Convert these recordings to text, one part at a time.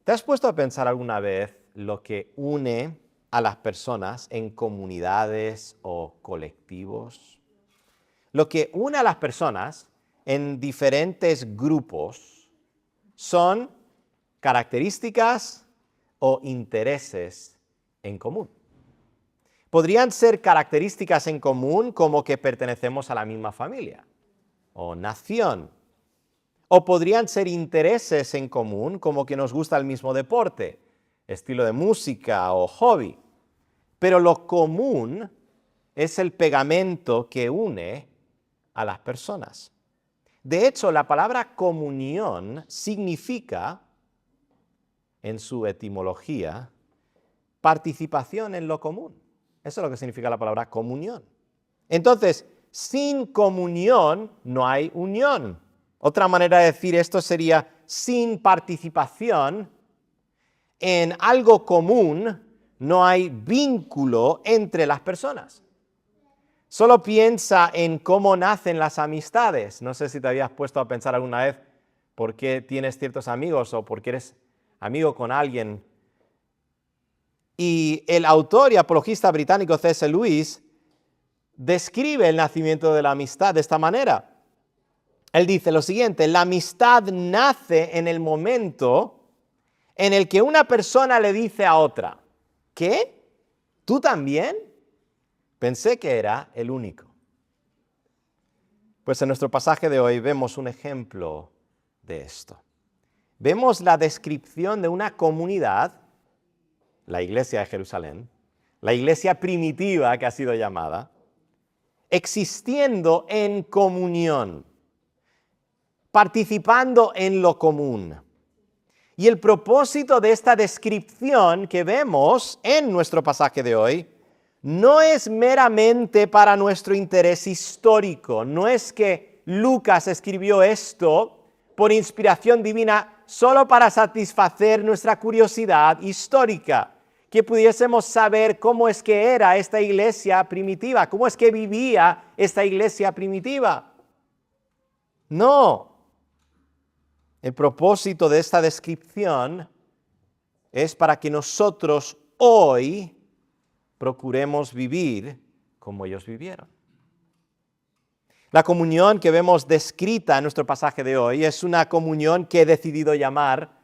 ¿Te has puesto a pensar alguna vez lo que une a las personas en comunidades o colectivos? Lo que une a las personas en diferentes grupos son características o intereses en común. Podrían ser características en común como que pertenecemos a la misma familia o nación. O podrían ser intereses en común como que nos gusta el mismo deporte, estilo de música o hobby. Pero lo común es el pegamento que une a las personas. De hecho, la palabra comunión significa, en su etimología, participación en lo común. Eso es lo que significa la palabra comunión. Entonces, sin comunión no hay unión. Otra manera de decir esto sería, sin participación en algo común no hay vínculo entre las personas. Solo piensa en cómo nacen las amistades. No sé si te habías puesto a pensar alguna vez por qué tienes ciertos amigos o por qué eres amigo con alguien. Y el autor y apologista británico C.S. Lewis describe el nacimiento de la amistad de esta manera. Él dice lo siguiente: la amistad nace en el momento en el que una persona le dice a otra, ¿qué? ¿Tú también? Pensé que era el único. Pues en nuestro pasaje de hoy vemos un ejemplo de esto. Vemos la descripción de una comunidad, la iglesia de Jerusalén, la iglesia primitiva que ha sido llamada, existiendo en comunión, participando en lo común. Y el propósito de esta descripción que vemos en nuestro pasaje de hoy no es meramente para nuestro interés histórico. No es que Lucas escribió esto por inspiración divina solo para satisfacer nuestra curiosidad histórica, que pudiésemos saber cómo es que era esta iglesia primitiva, cómo es que vivía esta iglesia primitiva. No. El propósito de esta descripción es para que nosotros hoy procuremos vivir como ellos vivieron. La comunión que vemos descrita en nuestro pasaje de hoy es una comunión que he decidido llamar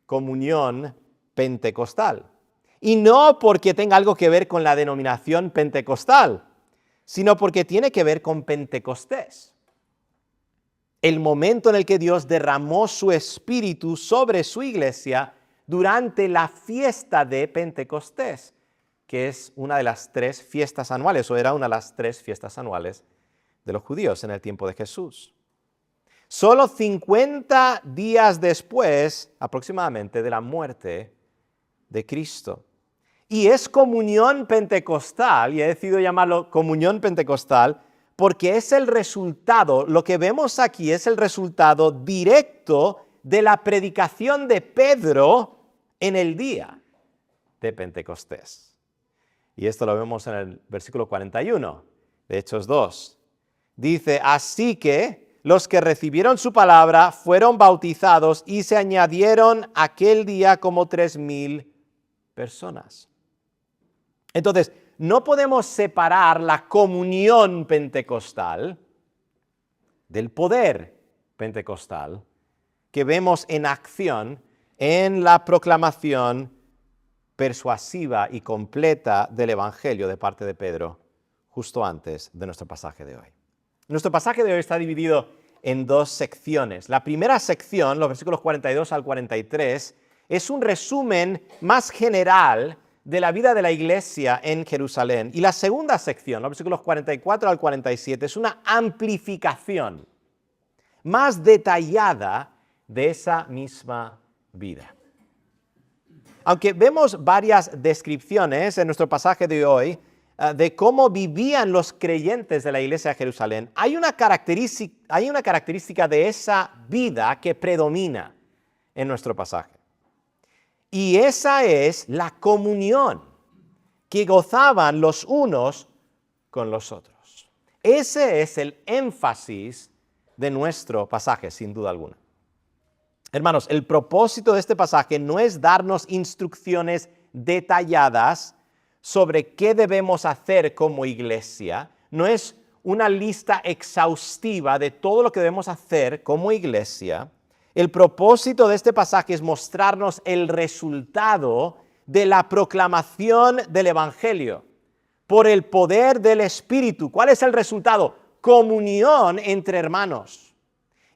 comunión pentecostal. Y no porque tenga algo que ver con la denominación pentecostal, sino porque tiene que ver con Pentecostés. El momento en el que Dios derramó su espíritu sobre su iglesia durante la fiesta de Pentecostés, que es una de las 3 fiestas anuales, o era una de las 3 fiestas anuales de los judíos en el tiempo de Jesús. Solo 50 días después, aproximadamente, de la muerte de Cristo. Y es comunión pentecostal, y he decidido llamarlo comunión pentecostal, porque es el resultado, lo que vemos aquí es el resultado directo de la predicación de Pedro en el día de Pentecostés. Y esto lo vemos en el versículo 41 de Hechos 2. Dice, así que los que recibieron su palabra fueron bautizados y se añadieron aquel día como 3,000 personas. Entonces, no podemos separar la comunión pentecostal del poder pentecostal que vemos en acción en la proclamación persuasiva y completa del Evangelio de parte de Pedro, justo antes de nuestro pasaje de hoy. Nuestro pasaje de hoy está dividido en 2 secciones. La primera sección, los versículos 42 al 43, es un resumen más general de la vida de la iglesia en Jerusalén. Y la segunda sección, los versículos 44 al 47, es una amplificación más detallada de esa misma vida. Aunque vemos varias descripciones en nuestro pasaje de hoy de cómo vivían los creyentes de la iglesia de Jerusalén, hay una característica de esa vida que predomina en nuestro pasaje. Y esa es la comunión que gozaban los unos con los otros. Ese es el énfasis de nuestro pasaje, sin duda alguna. Hermanos, el propósito de este pasaje no es darnos instrucciones detalladas sobre qué debemos hacer como iglesia. No es una lista exhaustiva de todo lo que debemos hacer como iglesia. El propósito de este pasaje es mostrarnos el resultado de la proclamación del Evangelio por el poder del Espíritu. ¿Cuál es el resultado? Comunión entre hermanos.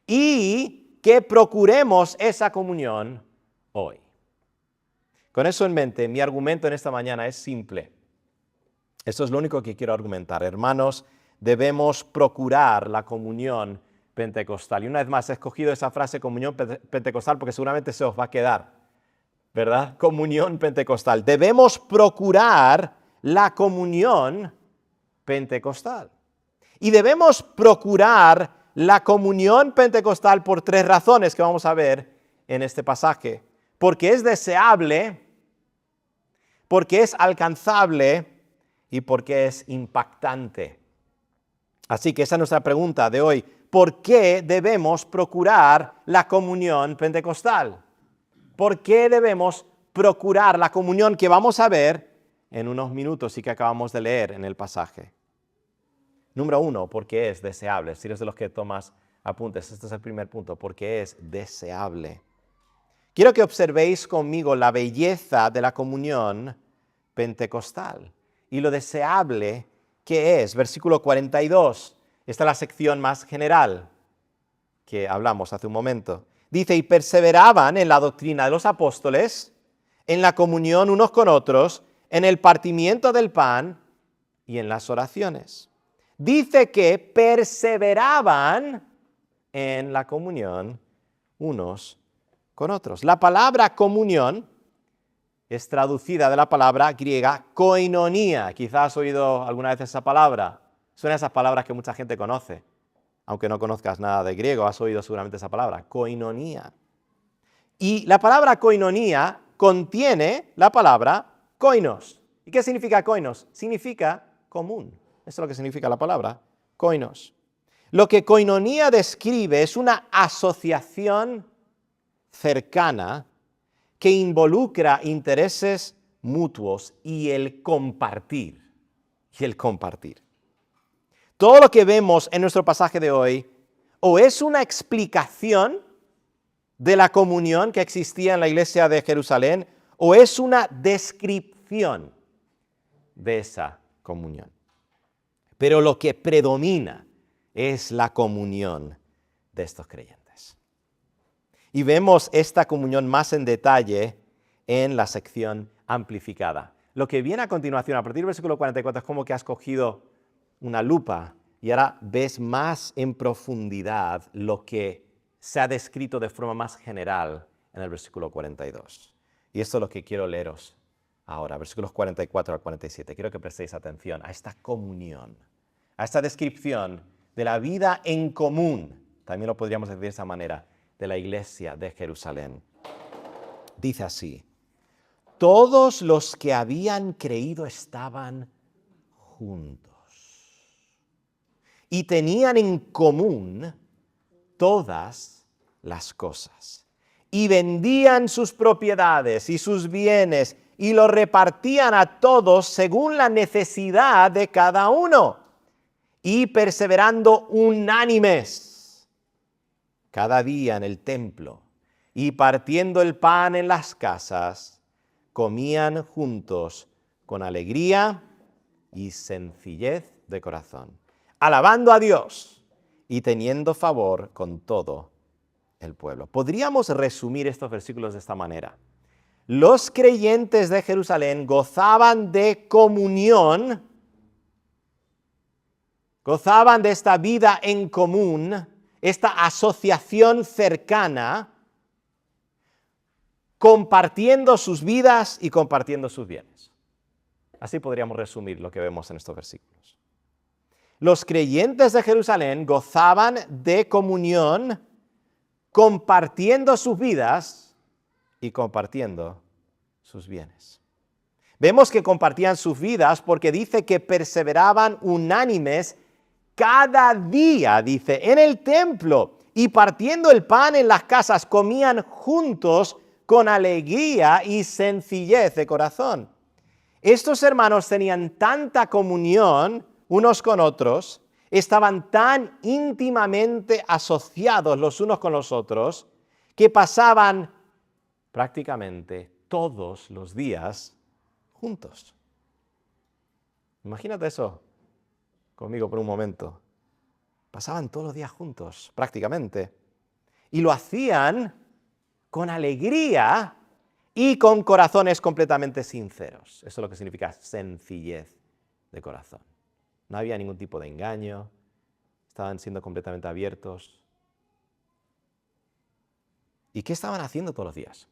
Y que procuremos esa comunión hoy. Con eso en mente, mi argumento en esta mañana es simple. Esto es lo único que quiero argumentar. Hermanos, debemos procurar la comunión pentecostal. Y una vez más he escogido esa frase comunión pentecostal porque seguramente se os va a quedar, ¿verdad? Comunión pentecostal. Debemos procurar la comunión pentecostal. Y debemos procurar la comunión pentecostal por 3 razones que vamos a ver en este pasaje. Porque es deseable, porque es alcanzable y porque es impactante. Así que esa es nuestra pregunta de hoy. ¿Por qué debemos procurar la comunión pentecostal? ¿Por qué debemos procurar la comunión que vamos a ver en unos minutos y que acabamos de leer en el pasaje? Número 1, porque es deseable. Si eres de los que tomas apuntes, este es el primer punto, porque es deseable. Quiero que observéis conmigo la belleza de la comunión pentecostal y lo deseable que es. Versículo 42, esta es la sección más general que hablamos hace un momento. Dice, y perseveraban en la doctrina de los apóstoles, en la comunión unos con otros, en el partimiento del pan y en las oraciones. Dice que perseveraban en la comunión unos con otros. La palabra comunión es traducida de la palabra griega koinonia. Quizás has oído alguna vez esa palabra. Son esas palabras que mucha gente conoce. Aunque no conozcas nada de griego, has oído seguramente esa palabra, koinonia. Y la palabra koinonia contiene la palabra koinos. ¿Y qué significa koinos? Significa común. Eso es lo que significa la palabra koinos. Lo que koinonia describe es una asociación cercana que involucra intereses mutuos y el compartir. Todo lo que vemos en nuestro pasaje de hoy o es una explicación de la comunión que existía en la iglesia de Jerusalén o es una descripción de esa comunión. Pero lo que predomina es la comunión de estos creyentes. Y vemos esta comunión más en detalle en la sección amplificada. Lo que viene a continuación, a partir del versículo 44, es como que has cogido una lupa y ahora ves más en profundidad lo que se ha descrito de forma más general en el versículo 42. Y esto es lo que quiero leeros ahora, versículos 44 al 47. Quiero que prestéis atención a esta comunión, a esta descripción de la vida en común, también lo podríamos decir de esa manera, de la iglesia de Jerusalén. Dice así, todos los que habían creído estaban juntos y tenían en común todas las cosas. Y vendían sus propiedades y sus bienes y los repartían a todos según la necesidad de cada uno. Y perseverando unánimes cada día en el templo y partiendo el pan en las casas, comían juntos con alegría y sencillez de corazón, alabando a Dios y teniendo favor con todo el pueblo. Podríamos resumir estos versículos de esta manera. Los creyentes de Jerusalén gozaban de comunión, gozaban de esta vida en común, esta asociación cercana, compartiendo sus vidas y compartiendo sus bienes. Así podríamos resumir lo que vemos en estos versículos. Los creyentes de Jerusalén gozaban de comunión, compartiendo sus vidas y compartiendo sus bienes. Vemos que compartían sus vidas porque dice que perseveraban unánimes cada día, dice, en el templo y partiendo el pan en las casas comían juntos con alegría y sencillez de corazón. Estos hermanos tenían tanta comunión unos con otros, estaban tan íntimamente asociados los unos con los otros, que pasaban prácticamente todos los días juntos. Imagínate eso conmigo por un momento. Pasaban todos los días juntos, prácticamente. Y lo hacían con alegría y con corazones completamente sinceros. Eso es lo que significa sencillez de corazón. No había ningún tipo de engaño, estaban siendo completamente abiertos. ¿Y qué estaban haciendo todos los días?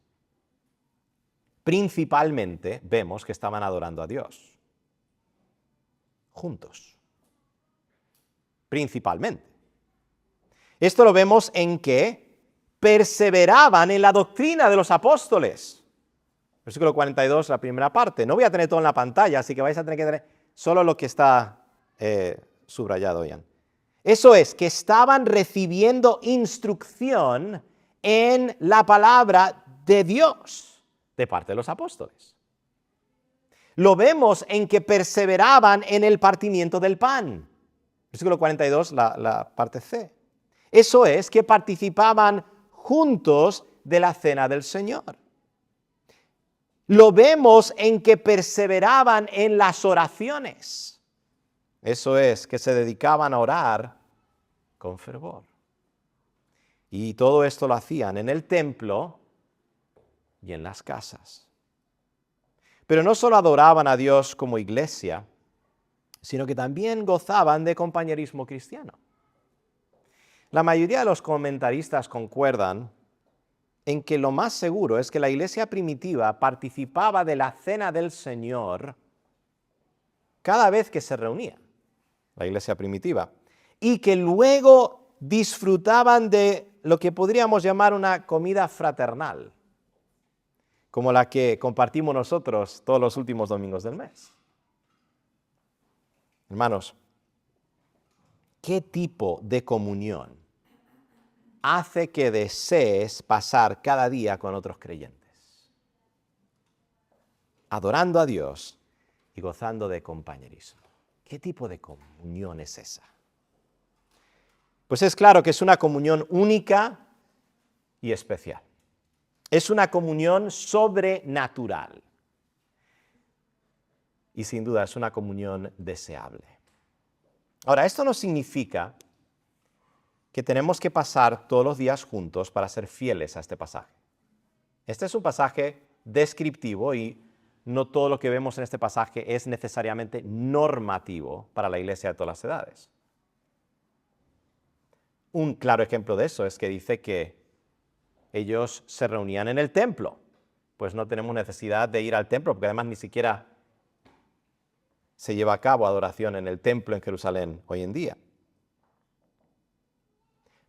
Principalmente vemos que estaban adorando a Dios. Juntos. Principalmente. Esto lo vemos en que perseveraban en la doctrina de los apóstoles. Versículo 42, la primera parte. No voy a tener todo en la pantalla, así que vais a tener que tener solo lo que está subrayado, Ian. Eso es, que estaban recibiendo instrucción en la palabra de Dios de parte de los apóstoles. Lo vemos en que perseveraban en el partimiento del pan. Versículo 42, la parte C. Eso es, que participaban juntos de la cena del Señor. Lo vemos en que perseveraban en las oraciones. Eso es, que se dedicaban a orar con fervor. Y todo esto lo hacían en el templo y en las casas. Pero no solo adoraban a Dios como iglesia, sino que también gozaban de compañerismo cristiano. La mayoría de los comentaristas concuerdan en que lo más seguro es que la iglesia primitiva participaba de la cena del Señor cada vez que se reunía, la iglesia primitiva, y que luego disfrutaban de lo que podríamos llamar una comida fraternal, como la que compartimos nosotros todos los últimos domingos del mes. Hermanos, ¿qué tipo de comunión hace que desees pasar cada día con otros creyentes? Adorando a Dios y gozando de compañerismo. ¿Qué tipo de comunión es esa? Pues es claro que es una comunión única y especial. Es una comunión sobrenatural. Y sin duda es una comunión deseable. Ahora, esto no significa que tenemos que pasar todos los días juntos para ser fieles a este pasaje. Este es un pasaje descriptivo y no todo lo que vemos en este pasaje es necesariamente normativo para la iglesia de todas las edades. Un claro ejemplo de eso es que dice que ellos se reunían en el templo. Pues no tenemos necesidad de ir al templo, porque además ni siquiera se lleva a cabo adoración en el templo en Jerusalén hoy en día.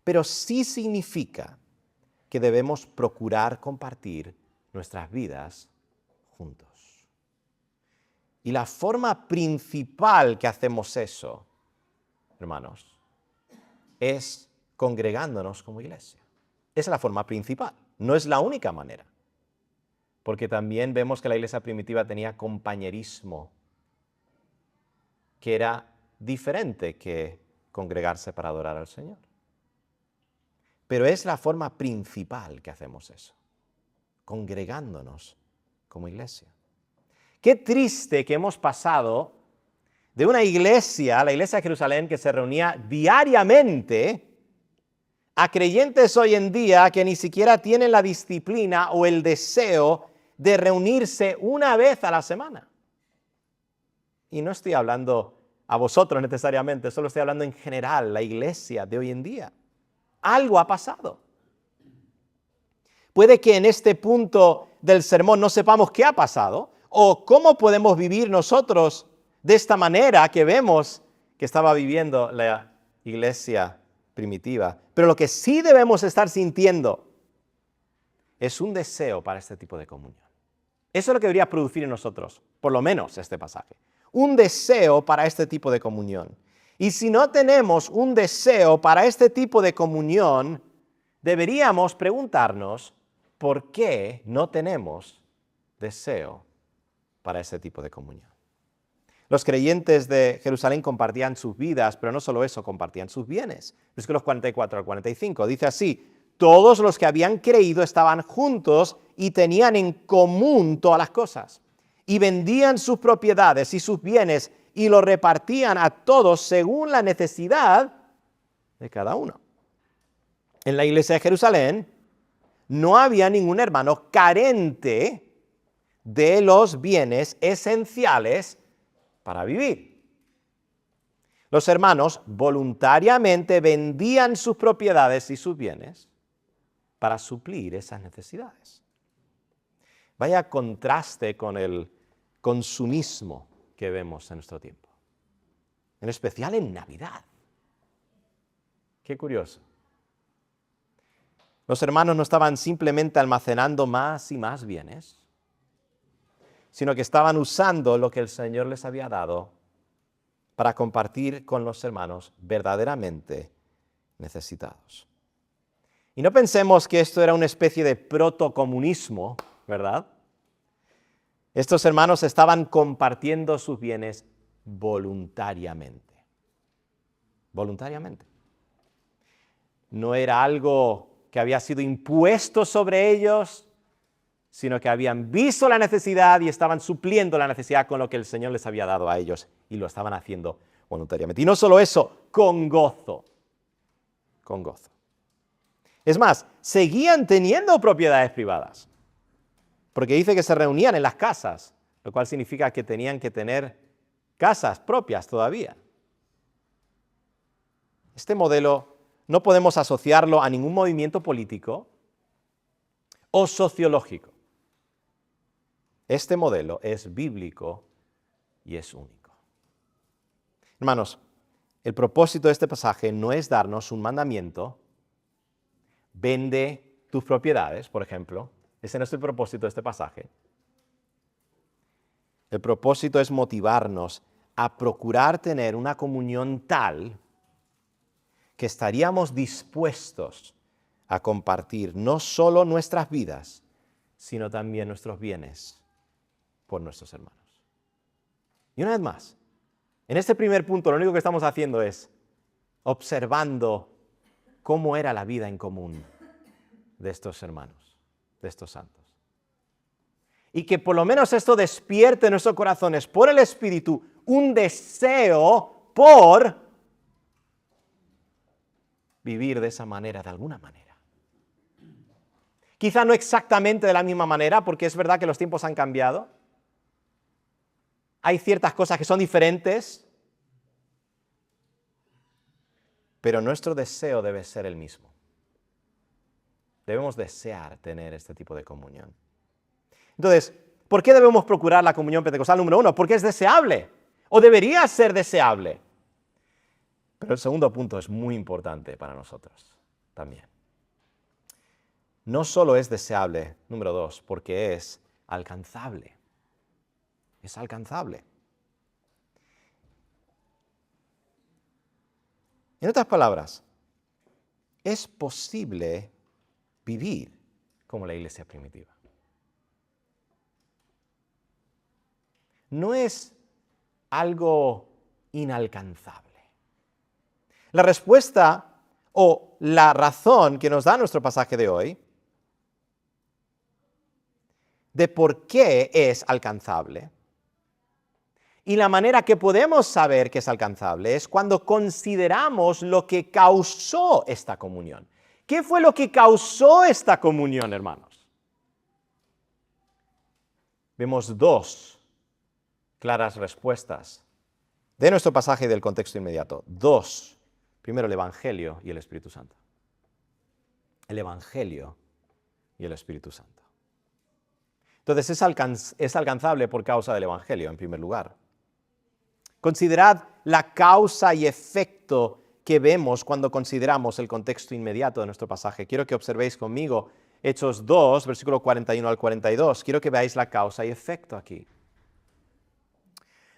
Pero sí significa que debemos procurar compartir nuestras vidas juntos. Y la forma principal que hacemos eso, hermanos, es congregándonos como iglesia. Esa es la forma principal, no es la única manera. Porque también vemos que la iglesia primitiva tenía compañerismo, que era diferente que congregarse para adorar al Señor. Pero es la forma principal que hacemos eso, congregándonos como iglesia. Qué triste que hemos pasado de una iglesia, la iglesia de Jerusalén, que se reunía diariamente, a creyentes hoy en día que ni siquiera tienen la disciplina o el deseo de reunirse una vez a la semana. Y no estoy hablando a vosotros necesariamente, solo estoy hablando en general, la iglesia de hoy en día. Algo ha pasado. Puede que en este punto del sermón no sepamos qué ha pasado o cómo podemos vivir nosotros de esta manera que vemos que estaba viviendo la iglesia primitiva. Pero lo que sí debemos estar sintiendo es un deseo para este tipo de comunión. Eso es lo que debería producir en nosotros, por lo menos este pasaje. Un deseo para este tipo de comunión. Y si no tenemos un deseo para este tipo de comunión, deberíamos preguntarnos por qué no tenemos deseo para ese tipo de comunión. Los creyentes de Jerusalén compartían sus vidas, pero no solo eso, compartían sus bienes. Versículos 44 al 45, dice así: todos los que habían creído estaban juntos y tenían en común todas las cosas, y vendían sus propiedades y sus bienes y lo repartían a todos según la necesidad de cada uno. En la iglesia de Jerusalén no había ningún hermano carente de los bienes esenciales para vivir. Los hermanos voluntariamente vendían sus propiedades y sus bienes para suplir esas necesidades. Vaya contraste con el consumismo que vemos en nuestro tiempo, en especial en Navidad. Qué curioso. Los hermanos no estaban simplemente almacenando más y más bienes, sino que estaban usando lo que el Señor les había dado para compartir con los hermanos verdaderamente necesitados. Y no pensemos que esto era una especie de protocomunismo, ¿verdad? Estos hermanos estaban compartiendo sus bienes voluntariamente. Voluntariamente. No era algo que había sido impuesto sobre ellos, sino que habían visto la necesidad y estaban supliendo la necesidad con lo que el Señor les había dado a ellos, y lo estaban haciendo voluntariamente. Y no solo eso, con gozo. Con gozo. Es más, seguían teniendo propiedades privadas, porque dice que se reunían en las casas, lo cual significa que tenían que tener casas propias todavía. Este modelo no podemos asociarlo a ningún movimiento político o sociológico. Este modelo es bíblico y es único. Hermanos, el propósito de este pasaje no es darnos un mandamiento: vende tus propiedades, por ejemplo. Ese no es el propósito de este pasaje. El propósito es motivarnos a procurar tener una comunión tal que estaríamos dispuestos a compartir no solo nuestras vidas, sino también nuestros bienes por nuestros hermanos. Y una vez más, en este primer punto lo único que estamos haciendo es observando cómo era la vida en común de estos hermanos, de estos santos. Y que por lo menos esto despierte en nuestros corazones por el Espíritu un deseo por vivir de esa manera, de alguna manera. Quizá no exactamente de la misma manera, porque es verdad que los tiempos han cambiado. Hay ciertas cosas que son diferentes, pero nuestro deseo debe ser el mismo. Debemos desear tener este tipo de comunión. Entonces, ¿por qué debemos procurar la comunión pentecostal? Número uno, porque es deseable, o debería ser deseable. Pero el segundo punto es muy importante para nosotros también. No solo es deseable, número dos, porque es alcanzable. Es alcanzable. En otras palabras, es posible vivir como la iglesia primitiva. No es algo inalcanzable. La respuesta o la razón que nos da nuestro pasaje de hoy de por qué es alcanzable y la manera que podemos saber que es alcanzable es cuando consideramos lo que causó esta comunión. ¿Qué fue lo que causó esta comunión, hermanos? Vemos dos claras respuestas de nuestro pasaje del contexto inmediato. Dos. Primero, el Evangelio y el Espíritu Santo. El Evangelio y el Espíritu Santo. Entonces es alcanzable por causa del Evangelio, en primer lugar. Considerad la causa y efecto que vemos cuando consideramos el contexto inmediato de nuestro pasaje. Quiero que observéis conmigo Hechos 2, versículo 41 al 42. Quiero que veáis la causa y efecto aquí.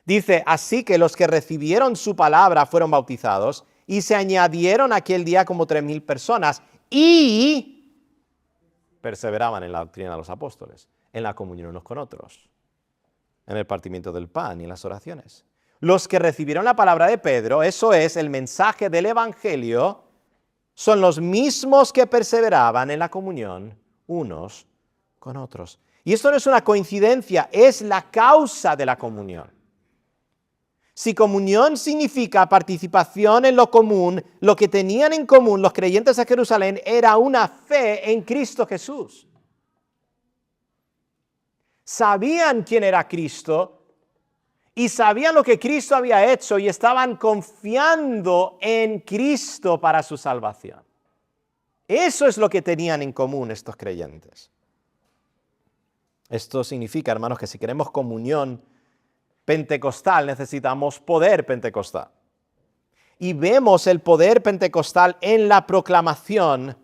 Dice, así que los que recibieron su palabra fueron bautizados y se añadieron aquel día como 3,000 personas. y perseveraban en la doctrina de los apóstoles, en la comunión unos con otros, en el partimiento del pan y en las oraciones. Los que recibieron la palabra de Pedro, eso es, el mensaje del Evangelio, son los mismos que perseveraban en la comunión unos con otros. Y esto no es una coincidencia, es la causa de la comunión. Si comunión significa participación en lo común, lo que tenían en común los creyentes de Jerusalén era una fe en Cristo Jesús. Sabían quién era Cristo y sabían lo que Cristo había hecho y estaban confiando en Cristo para su salvación. Eso es lo que tenían en común estos creyentes. Esto significa, hermanos, que si queremos comunión pentecostal, necesitamos poder pentecostal. Y vemos el poder pentecostal en la proclamación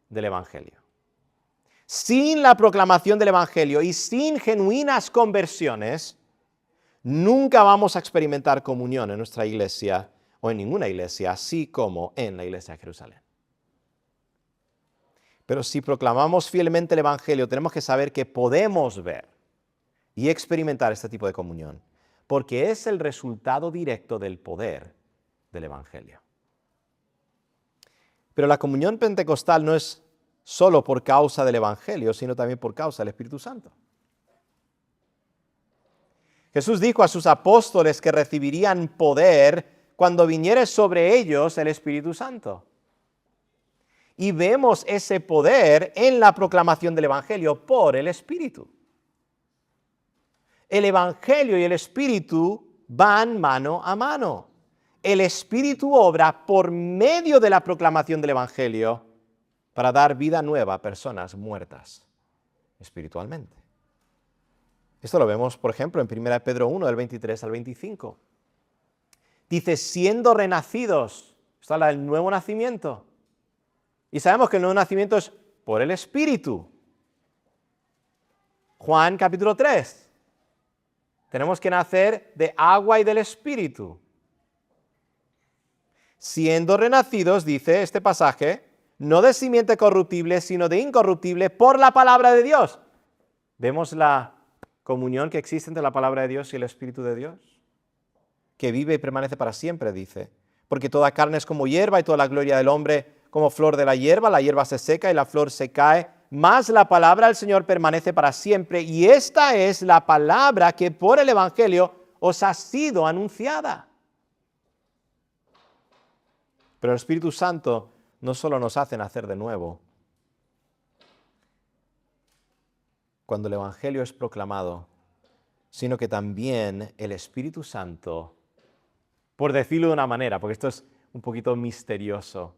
del Evangelio. Sin la proclamación del Evangelio y sin genuinas conversiones, nunca vamos a experimentar comunión en nuestra iglesia o en ninguna iglesia, así como en la iglesia de Jerusalén. Pero si proclamamos fielmente el Evangelio, tenemos que saber que podemos ver y experimentar este tipo de comunión, porque es el resultado directo del poder del Evangelio. Pero la comunión pentecostal no es solo por causa del Evangelio, sino también por causa del Espíritu Santo. Jesús dijo a sus apóstoles que recibirían poder cuando viniere sobre ellos el Espíritu Santo. Y vemos ese poder en la proclamación del Evangelio por el Espíritu. El Evangelio y el Espíritu van mano a mano. El Espíritu obra por medio de la proclamación del Evangelio para dar vida nueva a personas muertas espiritualmente. Esto lo vemos, por ejemplo, en 1 Pedro 1, del 23 al 25. Dice, siendo renacidos, esto habla del nuevo nacimiento. Y sabemos que el nuevo nacimiento es por el Espíritu. Juan capítulo 3. Tenemos que nacer de agua y del Espíritu. Siendo renacidos, dice este pasaje, no de simiente corruptible, sino de incorruptible por la palabra de Dios. ¿Vemos la comunión que existe entre la palabra de Dios y el Espíritu de Dios? Que vive y permanece para siempre, dice. Porque toda carne es como hierba y toda la gloria del hombre como flor de la hierba se seca y la flor se cae, mas la palabra del Señor permanece para siempre. Y esta es la palabra que por el Evangelio os ha sido anunciada. Pero el Espíritu Santo no solo nos hace nacer de nuevo. Cuando el Evangelio es proclamado, sino que también el Espíritu Santo, por decirlo de una manera, porque esto es un poquito misterioso.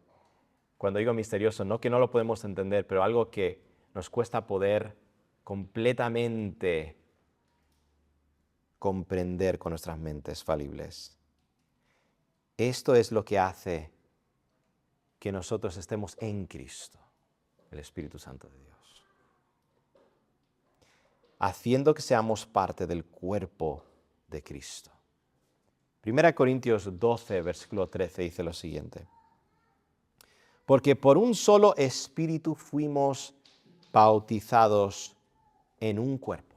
Cuando digo misterioso, no que no lo podemos entender, pero algo que nos cuesta poder completamente comprender con nuestras mentes falibles. Esto es lo que hace que nosotros estemos en Cristo, el Espíritu Santo de Dios, haciendo que seamos parte del cuerpo de Cristo. 1 Corintios 12, versículo 13 dice lo siguiente. Porque por un solo Espíritu fuimos bautizados en un cuerpo.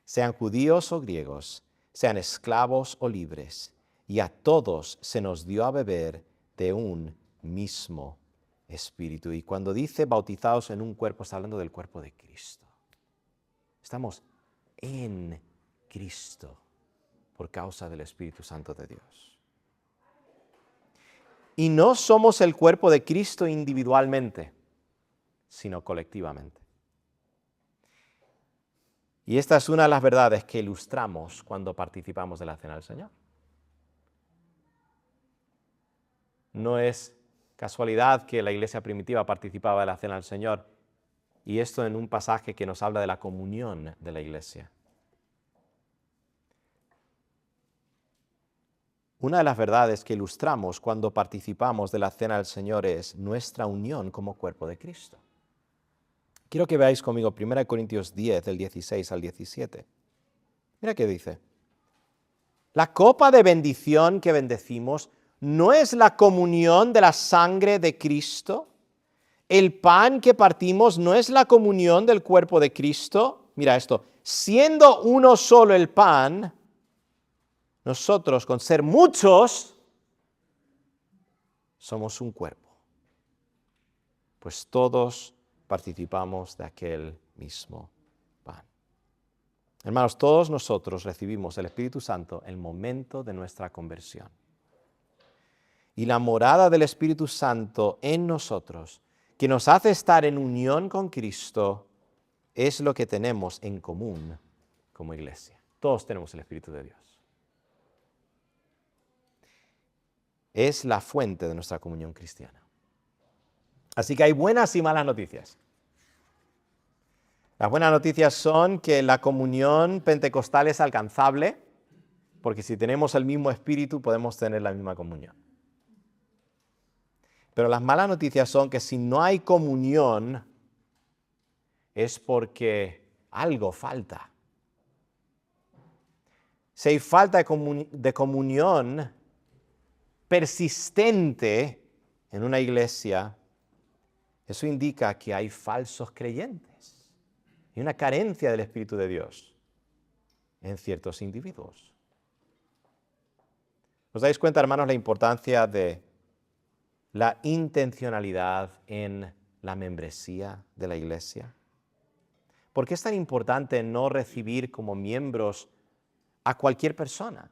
Sean judíos o griegos, sean esclavos o libres, y a todos se nos dio a beber de un mismo Espíritu. Y cuando dice bautizados en un cuerpo, está hablando del cuerpo de Cristo. Estamos en Cristo por causa del Espíritu Santo de Dios. Y no somos el cuerpo de Cristo individualmente, sino colectivamente. Y esta es una de las verdades que ilustramos cuando participamos de la Cena del Señor. No es casualidad que la iglesia primitiva participaba de la Cena del Señor, y esto en un pasaje que nos habla de la comunión de la iglesia. Una de las verdades que ilustramos cuando participamos de la Cena del Señor es nuestra unión como cuerpo de Cristo. Quiero que veáis conmigo 1 Corintios 10, del 16 al 17. Mira qué dice. La copa de bendición que bendecimos ¿no es la comunión de la sangre de Cristo? ¿El pan que partimos no es la comunión del cuerpo de Cristo? Mira esto, siendo uno solo el pan, nosotros con ser muchos somos un cuerpo, pues todos participamos de aquel mismo pan. Hermanos, todos nosotros recibimos el Espíritu Santo en el momento de nuestra conversión. Y la morada del Espíritu Santo en nosotros, que nos hace estar en unión con Cristo, es lo que tenemos en común como iglesia. Todos tenemos el Espíritu de Dios. Es la fuente de nuestra comunión cristiana. Así que hay buenas y malas noticias. Las buenas noticias son que la comunión pentecostal es alcanzable, porque si tenemos el mismo espíritu podemos tener la misma comunión. Pero las malas noticias son que si no hay comunión es porque algo falta. Si hay falta de comunión persistente en una iglesia, eso indica que hay falsos creyentes y una carencia del Espíritu de Dios en ciertos individuos. ¿Os dais cuenta, hermanos, la importancia de la intencionalidad en la membresía de la iglesia? ¿Por qué es tan importante no recibir como miembros a cualquier persona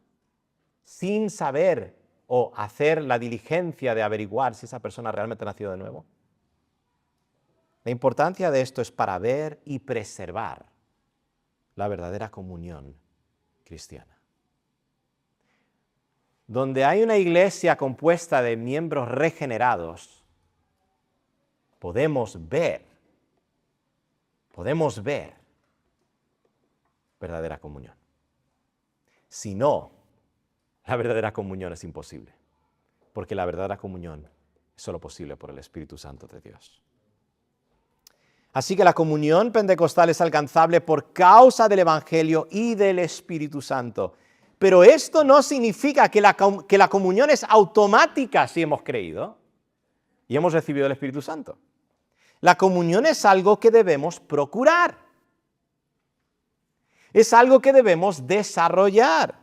sin saber o hacer la diligencia de averiguar si esa persona realmente ha nacido de nuevo? La importancia de esto es para ver y preservar la verdadera comunión cristiana. Donde hay una iglesia compuesta de miembros regenerados, podemos ver verdadera comunión. Si no, la verdadera comunión es imposible, porque la verdadera comunión es solo posible por el Espíritu Santo de Dios. Así que la comunión pentecostal es alcanzable por causa del Evangelio y del Espíritu Santo. Pero esto no significa que la comunión es automática si hemos creído y hemos recibido el Espíritu Santo. La comunión es algo que debemos procurar. Es algo que debemos desarrollar.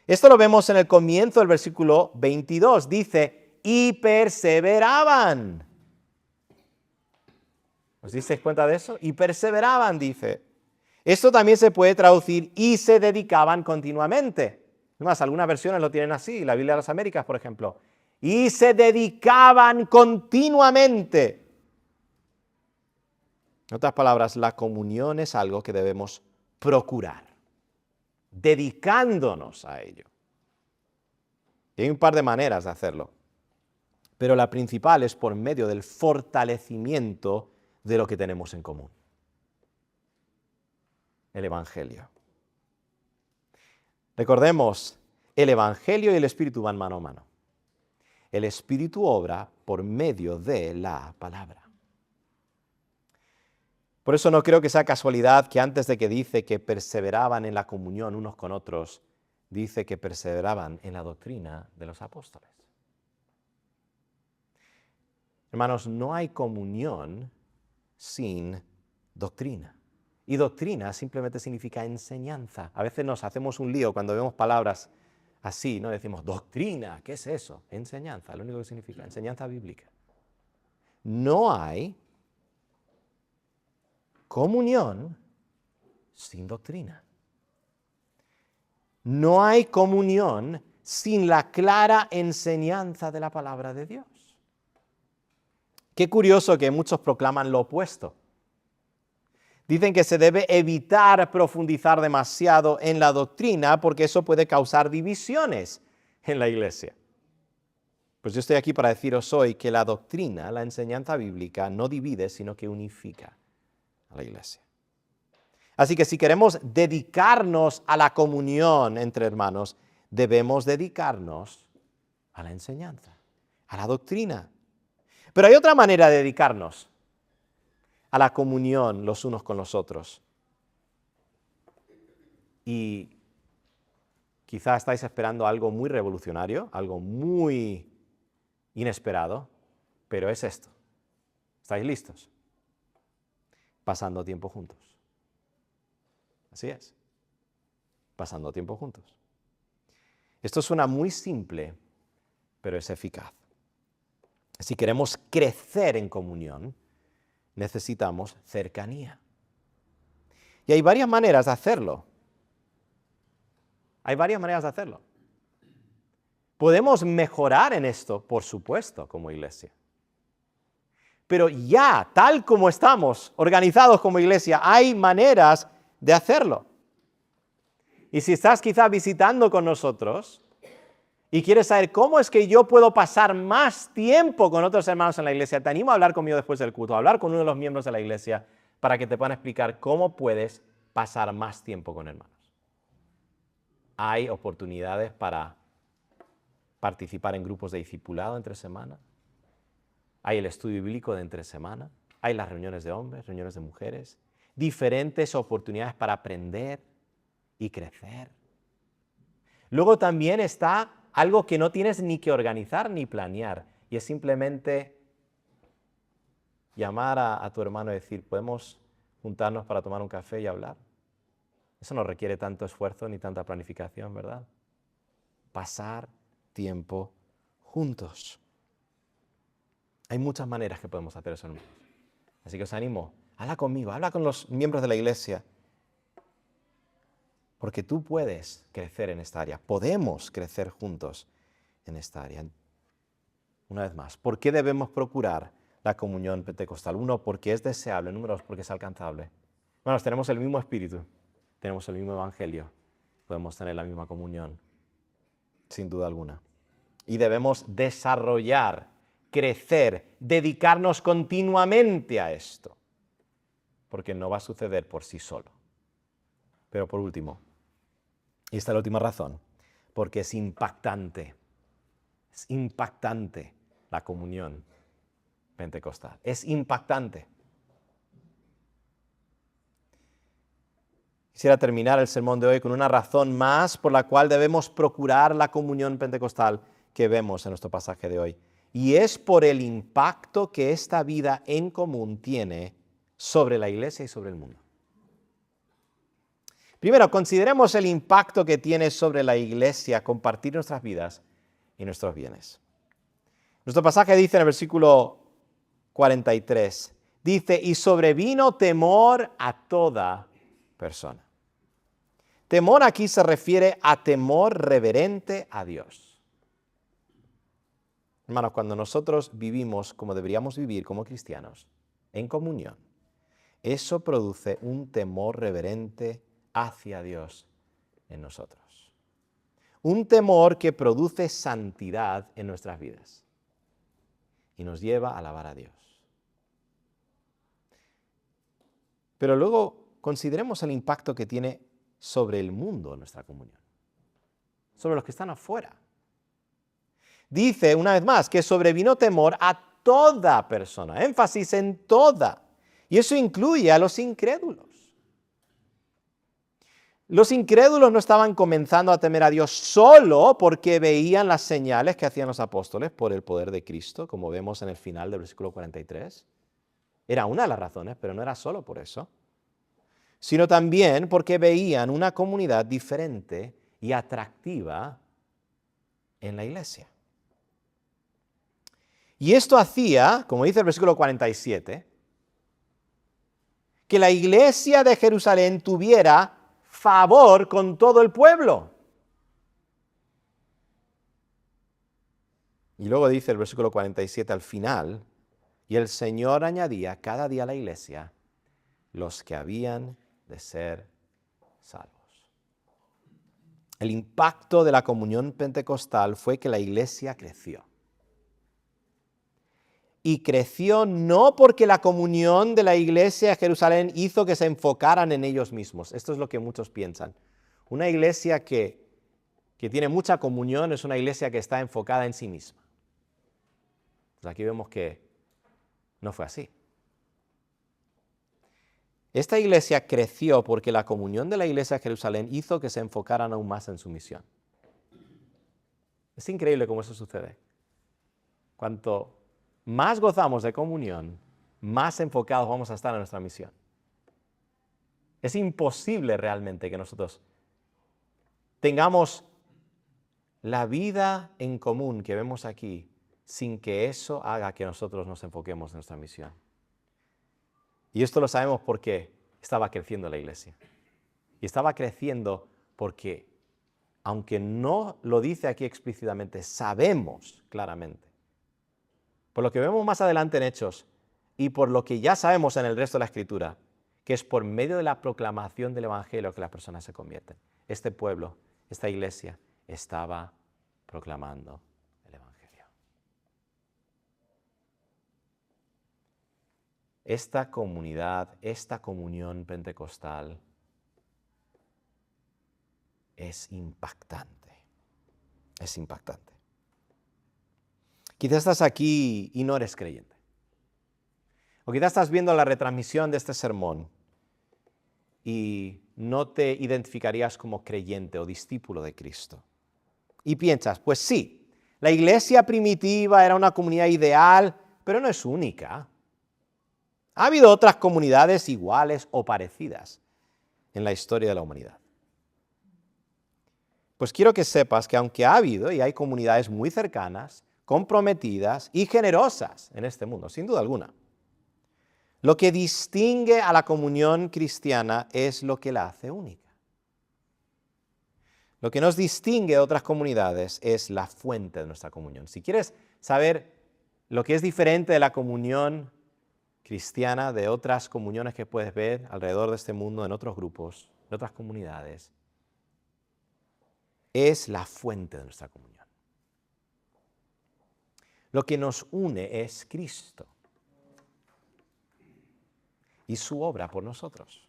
Esto lo vemos en el comienzo del versículo 22. Dice, y perseveraban. ¿Os disteis cuenta de eso? Y perseveraban, dice. Esto también se puede traducir y se dedicaban continuamente. Además, algunas versiones lo tienen así, la Biblia de las Américas, por ejemplo. Y se dedicaban continuamente. En otras palabras, la comunión es algo que debemos procurar, dedicándonos a ello. Y hay un par de maneras de hacerlo, pero la principal es por medio del fortalecimiento de lo que tenemos en común. El Evangelio. Recordemos, el Evangelio y el Espíritu van mano a mano. El Espíritu obra por medio de la palabra. Por eso no creo que sea casualidad que antes de que dice que perseveraban en la comunión unos con otros, dice que perseveraban en la doctrina de los apóstoles. Hermanos, no hay comunión sin doctrina. Y doctrina simplemente significa enseñanza. A veces nos hacemos un lío cuando vemos palabras así, ¿no? Decimos, doctrina, ¿qué es eso? Enseñanza, lo único que significa, enseñanza bíblica. No hay comunión sin doctrina. No hay comunión sin la clara enseñanza de la palabra de Dios. Qué curioso que muchos proclaman lo opuesto. Dicen que se debe evitar profundizar demasiado en la doctrina porque eso puede causar divisiones en la iglesia. Pues yo estoy aquí para deciros hoy que la doctrina, la enseñanza bíblica, no divide, sino que unifica a la iglesia. Así que si queremos dedicarnos a la comunión entre hermanos, debemos dedicarnos a la enseñanza, a la doctrina. Pero hay otra manera de dedicarnos a la comunión los unos con los otros. Y Quizá estáis esperando algo muy revolucionario, algo muy inesperado, pero es esto. ¿Estáis listos? Pasando tiempo juntos. Así es. Pasando tiempo juntos. Esto suena muy simple, pero es eficaz. Si queremos crecer en comunión, necesitamos cercanía. Y hay varias maneras de hacerlo. Podemos mejorar en esto, por supuesto, como iglesia. Pero ya, tal como estamos organizados como iglesia, hay maneras de hacerlo. Y si estás quizá visitando con nosotros y quieres saber cómo es que yo puedo pasar más tiempo con otros hermanos en la iglesia, te animo a hablar conmigo después del culto, a hablar con uno de los miembros de la iglesia para que te puedan explicar cómo puedes pasar más tiempo con hermanos. Hay oportunidades para participar en grupos de discipulado entre semana. Hay el estudio bíblico de entre semana. Hay las reuniones de hombres, reuniones de mujeres. Diferentes oportunidades para aprender y crecer. Luego también está algo que no tienes ni que organizar ni planear. Y es simplemente llamar a tu hermano y decir, ¿podemos juntarnos para tomar un café y hablar? Eso no requiere tanto esfuerzo ni tanta planificación, ¿verdad? Pasar tiempo juntos. Hay muchas maneras que podemos hacer eso, hermanos. Así que os animo, habla conmigo, habla con los miembros de la iglesia. Porque tú puedes crecer en esta área. Podemos crecer juntos en esta área. Una vez más, ¿por qué debemos procurar la comunión pentecostal? 1, porque es deseable. 2, porque es alcanzable. Bueno, tenemos el mismo espíritu. Tenemos el mismo evangelio. Podemos tener la misma comunión. Sin duda alguna. Y debemos desarrollar, crecer, dedicarnos continuamente a esto. Porque no va a suceder por sí solo. Pero por último, y esta es la última razón, porque es impactante la comunión pentecostal. Es impactante. Quisiera terminar el sermón de hoy con una razón más por la cual debemos procurar la comunión pentecostal que vemos en nuestro pasaje de hoy. Y es por el impacto que esta vida en común tiene sobre la iglesia y sobre el mundo. Primero, consideremos el impacto que tiene sobre la iglesia compartir nuestras vidas y nuestros bienes. Nuestro pasaje dice en el versículo 43, dice, y sobrevino temor a toda persona. Temor aquí se refiere a temor reverente a Dios. Hermanos, cuando nosotros vivimos como deberíamos vivir como cristianos, en comunión, eso produce un temor reverente hacia Dios en nosotros. Un temor que produce santidad en nuestras vidas y nos lleva a alabar a Dios. Pero luego consideremos el impacto que tiene sobre el mundo nuestra comunión, sobre los que están afuera. Dice una vez más que sobrevino temor a toda persona, énfasis en toda, y eso incluye a los incrédulos. Los incrédulos no estaban comenzando a temer a Dios solo porque veían las señales que hacían los apóstoles por el poder de Cristo, como vemos en el final del versículo 43. Era una de las razones, pero no era solo por eso, sino también porque veían una comunidad diferente y atractiva en la iglesia. Y esto hacía, como dice el versículo 47, que la iglesia de Jerusalén tuviera favor con todo el pueblo. Y luego dice el versículo 47 al final, y el Señor añadía cada día a la iglesia los que habían de ser salvos. El impacto de la comunión pentecostal fue que la iglesia creció. Y creció no porque la comunión de la iglesia de Jerusalén hizo que se enfocaran en ellos mismos. Esto es lo que muchos piensan. Una iglesia que tiene mucha comunión es una iglesia que está enfocada en sí misma. Pues aquí vemos que no fue así. Esta iglesia creció porque la comunión de la iglesia de Jerusalén hizo que se enfocaran aún más en su misión. Es increíble cómo eso sucede. Cuanto más gozamos de comunión, más enfocados vamos a estar en nuestra misión. Es imposible realmente que nosotros tengamos la vida en común que vemos aquí sin que eso haga que nosotros nos enfoquemos en nuestra misión. Y esto lo sabemos porque estaba creciendo la iglesia. Y estaba creciendo porque, aunque no lo dice aquí explícitamente, sabemos claramente, por lo que vemos más adelante en Hechos y por lo que ya sabemos en el resto de la Escritura, que es por medio de la proclamación del Evangelio que las personas se convierten. Este pueblo, esta iglesia, estaba proclamando el Evangelio. Esta comunidad, esta comunión pentecostal es impactante. Es impactante. Quizás estás aquí y no eres creyente. O quizás estás viendo la retransmisión de este sermón y no te identificarías como creyente o discípulo de Cristo. Y piensas, pues sí, la iglesia primitiva era una comunidad ideal, pero no es única. Ha habido otras comunidades iguales o parecidas en la historia de la humanidad. Pues quiero que sepas que aunque ha habido y hay comunidades muy cercanas, comprometidas y generosas en este mundo, sin duda alguna, lo que distingue a la comunión cristiana es lo que la hace única. Lo que nos distingue de otras comunidades es la fuente de nuestra comunión. Si quieres saber lo que es diferente de la comunión cristiana, de otras comuniones que puedes ver alrededor de este mundo, en otros grupos, en otras comunidades, es la fuente de nuestra comunión. Lo que nos une es Cristo y su obra por nosotros.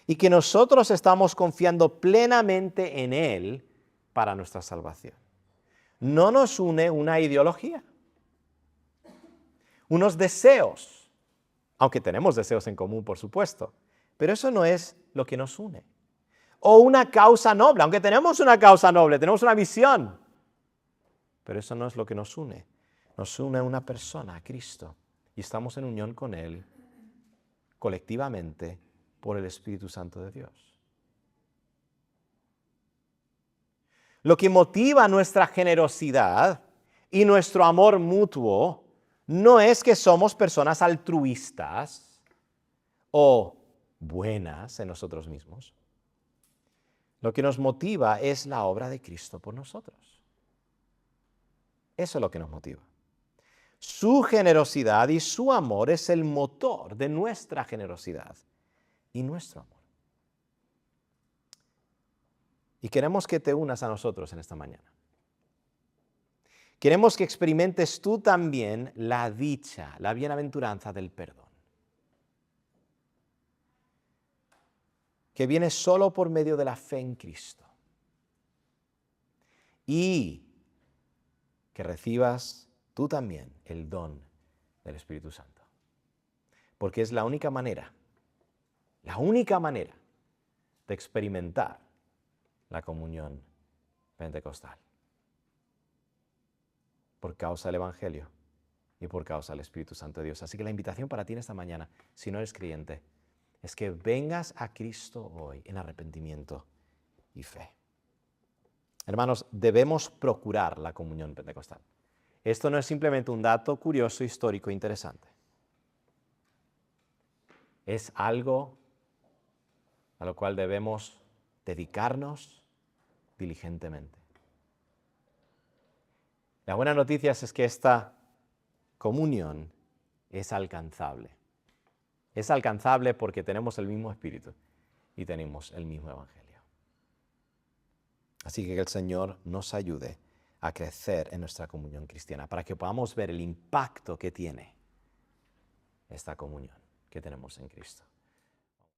Y que nosotros estamos confiando plenamente en Él para nuestra salvación. No nos une una ideología, unos deseos, aunque tenemos deseos en común, por supuesto, pero eso no es lo que nos une. O una causa noble, aunque tenemos una causa noble, tenemos una misión, pero eso no es lo que nos une. Nos une a una persona, a Cristo, y estamos en unión con Él colectivamente por el Espíritu Santo de Dios. Lo que motiva nuestra generosidad y nuestro amor mutuo no es que somos personas altruistas o buenas en nosotros mismos. Lo que nos motiva es la obra de Cristo por nosotros. Eso es lo que nos motiva. Su generosidad y su amor es el motor de nuestra generosidad y nuestro amor. Y queremos que te unas a nosotros en esta mañana. Queremos que experimentes tú también la dicha, la bienaventuranza del perdón, que viene solo por medio de la fe en Cristo. Y que recibas tú también el don del Espíritu Santo. Porque es la única manera de experimentar la comunión pentecostal. Por causa del Evangelio y por causa del Espíritu Santo de Dios. Así que la invitación para ti en esta mañana, si no eres creyente, es que vengas a Cristo hoy en arrepentimiento y fe. Hermanos, debemos procurar la comunión pentecostal. Esto no es simplemente un dato curioso, histórico e interesante. Es algo a lo cual debemos dedicarnos diligentemente. La buena noticia es que esta comunión es alcanzable. Es alcanzable porque tenemos el mismo Espíritu y tenemos el mismo Evangelio. Así que el Señor nos ayude a crecer en nuestra comunión cristiana para que podamos ver el impacto que tiene esta comunión que tenemos en Cristo.